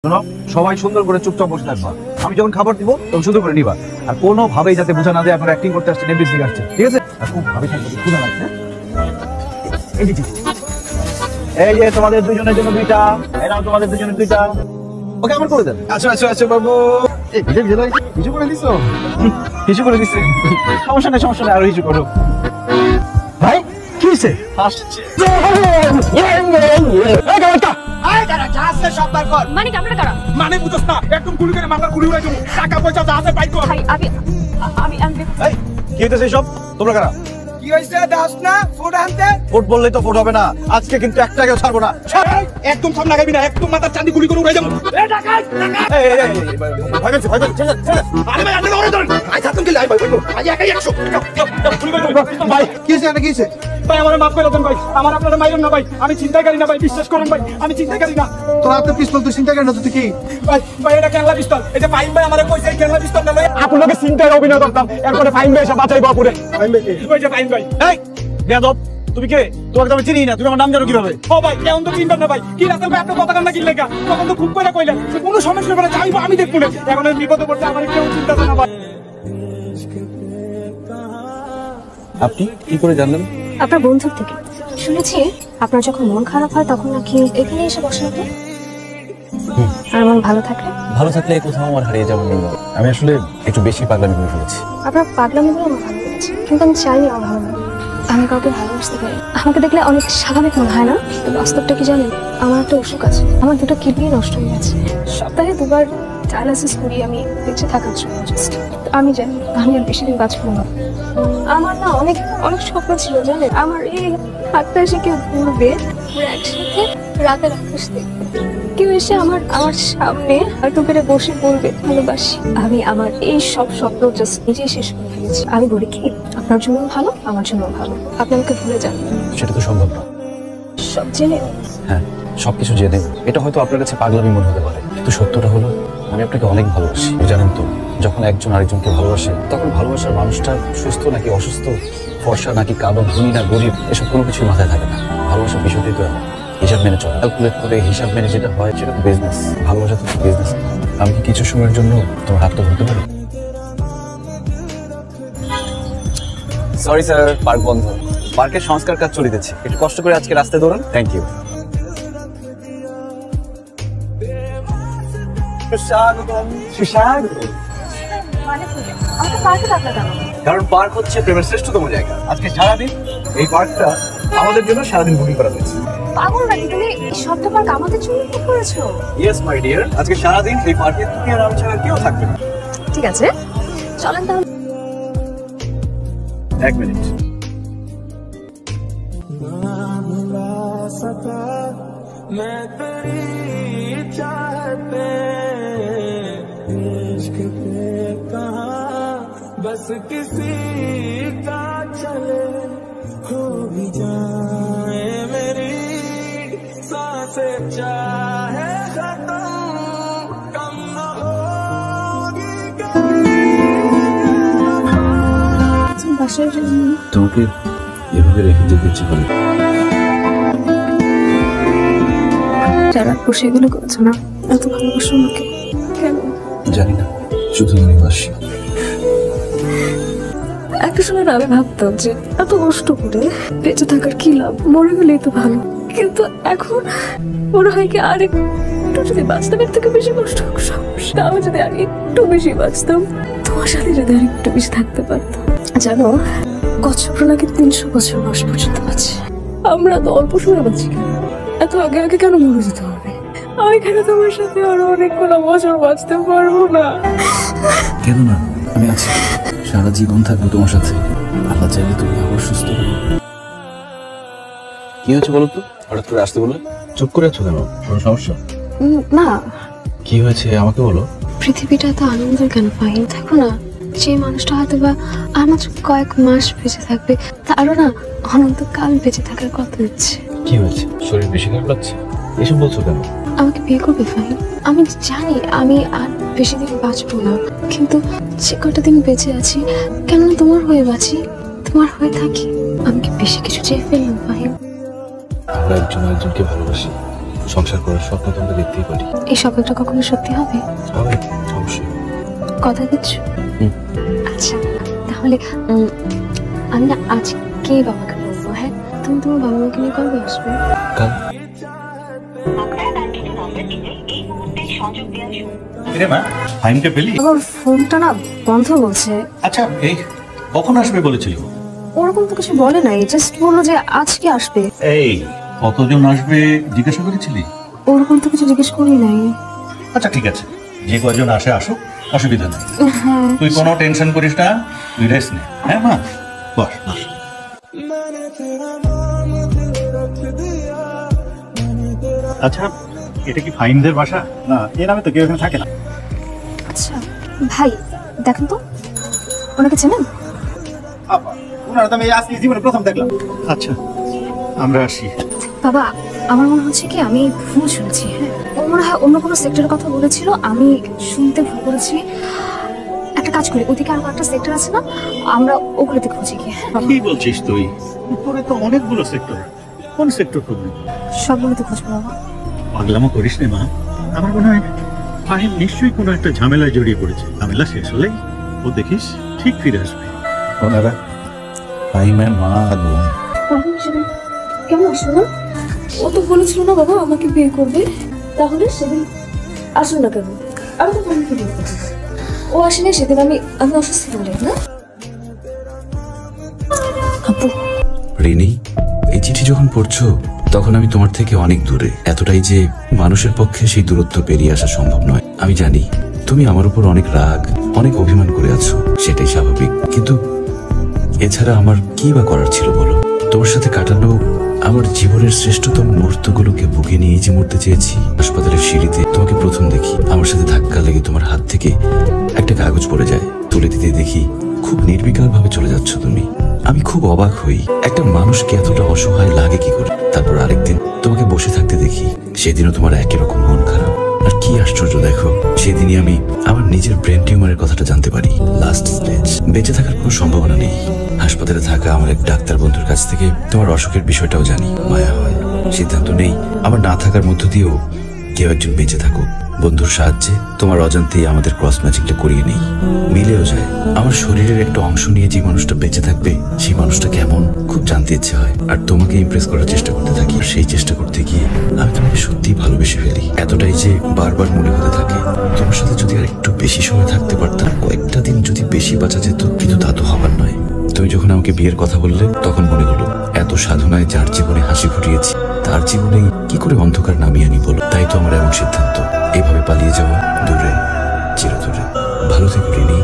শোনো, সবাই সুন্দর করে চুপচাপ বসে থাকবা। আমি যখন খাবার দিব তখন সুন্দর করে নিবা, আর কোনোভাবেই যাতে বোঝা না যায় আপনারা অ্যাক্টিং করতে আসছেন, এমনি দিকে আসছেন, ঠিক আছে? আর খুব ভাবে থাকবে, ক্ষুধা লাগছে। এই যে তোমাদের দুজনের জন্য দুইটা, এরাও তোমাদের দুজনের দুইটা। ওকে আমার করে দেন। আচ্ছা আচ্ছা আচ্ছা বাবু, এই ভিজে ভিজে কিছু করে দিছো? কিছু করে দিচ্ছে, সমস্যা নেই সমস্যা নেই, আরো কিছু করো। ভাই কি হয়েছে? আসছে মানে বুঝছ না, একদম গুলি করে মাথার গুলি উড়াই দেবো, টাকা পয়সা যা আছে বাইক কর। ভাই আমি আমি আমি কি হইতেছে সব? তোমরা কারা? কি হইছে দাস না ফুট আনতে? ফুট বললেই তো ফুট হবে না, আজকে কিন্তু একটাকেও ছাড়বো না। একদম সামনে লাগাবি না, একদম মাথার চাঁদি গুলি করে উড়াই দেবো। এ ডাকাত ডাকাত! এই, এই, এই, এই, ভয় পেয়েছে, ভয় পেয়েছে, ছেড়ে দাও, ছেড়ে দাও। আরে ভাই আপনি ধরে ধরেন, আই থাকুন কি লাই ভাই ভাই আজ একাই 100 গুলি করে ভাই কি হয়েছে? এটা কি হয়েছে? ভাই আমারে মাফ করে দেন ভাই, আমার আপনারা মাইরেন না ভাই, আমি চিন্তাকারী না ভাই, বিশ্বাস করেন ভাই, আমি চিন্তাকারী না তোর হাতে পিস্তল, তুই চিন্তা করেন না, তুই কি? ভাই। ভাই এটা কেনলা পিস্তল, এই যে ফাইম ভাই আমারে কইছে কেনলা পিস্তল না লই আপনাকে চিন্তায় অভিনয় করতাম, এরপরে ফাইম ভাই এসে বাঁচাইবো আপুরে। ওই যে ফাইম ভাই। এই বেয়াদব, তুমি কে? তোমাকে তো আমি চিনি না, তুমি আমার নাম জানো কিভাবে? ও ভাই কেমন তো চিন্তা না ভাই, কি রাস্তা ভাই আপনার কথা কান্না কি লেখা, তখন তো খুব করে কইলেন যে কোনো সমস্যা করে যাইবো আমি দেখবো না, এখন আমি বিপদে পড়ছে আমার কেউ চিন্তা না ভাই। আপনি কি করে জানলেন? আপনার বন্ধুর থেকে শুনেছি আপনার যখন মন খারাপ হয় তখন নাকি এখানে এসে বসে আপনি, আর মন ভালো থাকলে। ভালো থাকলে কোথাও আমার হারিয়ে যাবো না। আমি আসলে একটু বেশি পাগলামি করে ফেলেছি। আপনার পাগলামিগুলো আমার ভালো লেগেছে, কিন্তু আমি চাইনি আমার ভালো লাগে। আমি কাউকে ভালোবাসতে পারি, আমাকে দেখলে অনেক স্বাভাবিক মনে হয় না, কিন্তু বাস্তবটা কি জানেন, আমার একটা অসুখ আছে, আমার দুটো কিডনি নষ্ট হয়ে গেছে, সপ্তাহে দুবার ডায়ালিসিস করি আমি বেঁচে থাকার জন্য। জাস্ট আমি জানি আমি আর বেশি দিন বাঁচবো না। আমার না অনেক অনেক স্বপ্ন ছিল জানেন, আমার এই হাতটা এসে কেউ ঘুরবে, আমরা একসাথে রাতের আকাশ দেখবো, কেউ এসে আমার আমার সামনে হয়তো করে বসে বলবে ভালোবাসি। আমি আমার এই সব স্বপ্ন জাস্ট নিজেই শেষ করে ফেলেছি। আমি বলি কি, আপনার জন্য ভালো, আমার জন্য ভালো, আপনি আমাকে ভুলে যান। সেটা তো সম্ভব না। সব জেনে হ্যাঁ, সবকিছু জেনে এটা হয়তো আপনার কাছে পাগলামি মনে হতে পারে, কিন্তু সত্যটা হলো আমি আপনাকে অনেক ভালোবাসি। জানেন তো, যখন একজন আরেকজনকে ভালোবাসে তখন ভালোবাসার মানুষটা সুস্থ নাকি অসুস্থ, ফর্সা নাকি কালো, ধনী না গরিব, এসব কোনো কিছুই মাথায় থাকে না। ভালোবাসার বিষয়টি তো হিসাব মেনে চলে, ক্যালকুলেট করে হিসাব মেনে যেটা হয় সেটা তো বিজনেস। ভালোবাসা তো বিজনেস। আমি কি কিছু সময়ের জন্য তোমার হাতটা ধরতে পারি? সরি স্যার, পার্ক বন্ধ। পার্কের সংস্কার কাজ চলিতেছে, একটু কষ্ট করে আজকে রাস্তায় দৌড়ান। Thank you. কারণ পার্ক হচ্ছে প্রেমের শ্রেষ্ঠতম জায়গা। আজকে সারাদিন এই পার্কটা আমাদের জন্য সারাদিন বুকিং করা হয়েছে। পাগল নাকি তুমি? এই শব্দ পার্ক আমাদের জন্য বুক করেছো? ইয়েস মাই ডিয়ার, আজকে সারাদিন এই পার্কে তুমি আর আমি ছাড়া কেউ থাকবে না। ঠিক আছে, চলেন তাহলে। এক মিনিট। बस किसी का चले हो भी जाए मेरी सांसें, चाहे खत्म कम न होगी कभी। বাসায় তোমাকে এভাবে রেখে যেতে ইচ্ছে করে। যারা বসে এগুলো করেছো না, এত ভালোবাসো আমাকে কেন জানি না, শুধু আমি বাসি। একটা সময় আমি ভাবতাম যে এত কষ্ট করে বেঁচে থাকার কি লাভ, মরে গেলেই তো ভালো, কিন্তু এখন মনে হয় কি আর একটু যদি বাঁচতাম এর থেকে বেশি কষ্ট হোক সমস্যা, আমি যদি আর একটু বেশি বাঁচতাম, তোমার সাথে যদি আর একটু বেশি থাকতে পারতাম। জানো, কচ্ছপরা নাকি 300 বছর বয়স পর্যন্ত আছে, আমরা তো অল্প সময় বাঁচি কেন? এত আগে আগে কেন মরে যেতে হবে? আমি কেন তোমার সাথে আরো অনেকগুলো বছর বাঁচতে পারবো না? কেন না, আমি আছি, সারা জীবন থাকবো তোমার সাথে। আল্লাহ চাইলে তুমি আবার সুস্থ হবে। কি হয়েছে বলো তো? হঠাৎ করে আসতে বলে চুপ করে আছো কেন? কোনো সমস্যা? না, কি হয়েছে আমাকে বলো। পৃথিবীটা এত আনন্দের কেন পাই? দেখো না, যে মানুষটা হয়তো বা আর মাত্র কয়েক মাস বেঁচে থাকবে, তারও না অনন্তকাল বেঁচে থাকার কথা হচ্ছে। কি হয়েছে? শরীর বেশি খারাপ লাগছে? এসব বলছো কেন? আমাকে বিয়ে করবে ফাহিম? আমি জানি আমি আর বেশি দিন বাঁচবো না, কিন্তু যে কটা দিন বেঁচে আছি কেন তোমার হয়ে বাঁচি, তোমার হয়ে থাকি। আমি কি বেশি কিছু চেয়ে ফেললাম ফাহিম? আমরা একজন আরেকজনকে ভালোবাসি, সংসার করার স্বপ্ন তো আমরা দেখতেই পারি। এই স্বপ্নটা কখনো সত্যি হবে? হবে, অবশ্যই। কথা দিচ্ছ? আচ্ছা, তাহলে আমি না আজকে বাবাকে বলবো। হ্যাঁ, তুমি তোমার বাবা মাকে নিয়ে কবে আসবে? কাল। ফাইনকে পেলি? আমার ফোনটা না বন্ধ বলছে। আচ্ছা, এই কখন আসবে বলেছিল? ওরকম তো কিছু বলে নাই, জাস্ট বললো যে আজকে আসবে। এই কতজন আসবে জিজ্ঞাসা করেছিলি? ওরকম তো কিছু জিজ্ঞেস করি নাই। আচ্ছা ঠিক আছে, যে কয়জন আসে আসুক, অসুবিধা নেই। হ্যাঁ, তুই কোনো টেনশন করিস না, তুই রেস্ট নে। হ্যাঁ মা, বস বস। আচ্ছা, এটা কি ফাইনদের বাসা? না, এ নামে তো কেউ এখানে থাকে না। আচ্ছা ভাই, দেখেন তো ওনাকে চেনেন? ওনারা তো আমি আজকে জীবনে প্রথম দেখলাম। আচ্ছা, আমরা আসি। বাবা, আমার মনে হচ্ছে কি আমি ভুল শুনেছি। হ্যাঁ, ও মনে হয় অন্য কোনো সেক্টরের কথা বলেছিল, আমি শুনতে ভুল করেছি। একটা কাজ করি, ওদিকে আরো একটা সেক্টর আছে না, আমরা ওগুলোতে খুঁজি গিয়ে। হ্যাঁ, কি বলছিস তুই? উপরে তো অনেকগুলো সেক্টর, কোন সেক্টর করবি? সবগুলোতে খুঁজবো বাবা। পাগলামো করিস নে মা। আমার মনে হয় ফাহিম নিশ্চয়ই কোনো একটা ঝামেলায় জড়িয়ে পড়েছে। ঝামেলা শেষ হলেই ও দেখিস ঠিক ফিরে আসবে। ওনারা ফাহিমের মা আর বোন। কেমন আসলো না? ও তো বলেছিল না বাবা আমাকে বিয়ে করবে, তাহলে সেদিন আসলো না কেন? আমি তো তোমাকে বিয়ে করবো। ও আসেনি সেদিন, আমি অসুস্থ বলে না। আপু, রিনি, এই চিঠি যখন পড়ছো তখন আমি তোমার থেকে অনেক দূরে, এতটাই যে মানুষের পক্ষে সেই দূরত্ব পেরিয়ে আসা সম্ভব নয়। আমি জানি তুমি আমার উপর অনেক রাগ, অনেক অভিমান করে আছো, সেটাই স্বাভাবিক। কিন্তু এছাড়া আমার কি বা করার ছিল বলো? তোমার সাথে কাটানো আমার জীবনের শ্রেষ্ঠতম মুহূর্তগুলোকে বুকে নিয়ে যে মরতে চেয়েছি। হাসপাতালের সিঁড়িতে তোমাকে প্রথম দেখি, আমার সাথে ধাক্কা লেগে তোমার হাত থেকে একটা কাগজ পড়ে যায়, তুলে দিতে দেখি খুব নির্বিকার ভাবে চলে যাচ্ছ তুমি। আমি খুব অবাক হই, একটা মানুষকে এতটা অসহায় লাগে কি করে। তারপর আরেকদিন তোমাকে বসে থাকতে দেখি, সেদিনও তোমার একই রকম মন খারাপ। আর কি আশ্চর্য দেখো, সেদিনই আমি আমার নিজের ব্রেন টিউমারের কথাটা জানতে পারি। লাস্ট স্টেজ, বেঁচে থাকার কোনো সম্ভাবনা নেই। হাসপাতালে থাকা আমার এক ডাক্তার বন্ধুর কাছ থেকে তোমার অসুখের বিষয়টাও জানি। মায়া হয়, সিদ্ধান্ত নেই আমার না থাকার মধ্য দিয়েও কেউ একজন বেঁচে থাকুক। বন্ধুর সাহায্যে তোমার অজান্তেই আমাদের ক্রস ম্যাচিংটা করিয়ে নেই, মিলেও যায়। আমার শরীরের একটা অংশ নিয়ে যে মানুষটা বেঁচে থাকবে, সেই মানুষটা কেমন খুব জানতে ইচ্ছে হয়। আর তোমাকে ইমপ্রেস করার চেষ্টা করতে থাকি। সেই চেষ্টা করতে গিয়ে আমি তোমাকে সত্যিই ভালোবেসে ফেলি, এতটাই যে বারবার মনে হতে থাকে তোমার সাথে যদি আর একটু বেশি সময় থাকতে পারতাম, কয়েকটা দিন যদি বেশি বাঁচা যেত। কিন্তু তা তো হবার নয়। তুমি যখন আমাকে বিয়ের কথা বললে তখন মনে হলো এত সাধনায় যার জীবনে হাসি ফুটিয়েছি, তার জীবনে কি করে অন্ধকার নামিয়ে আনি বলো? তাই তো আমার এমন সিদ্ধান্ত, এভাবে পালিয়ে যাওয়া, দূরে, চিরদূরে। ভালো থেকো রিনি।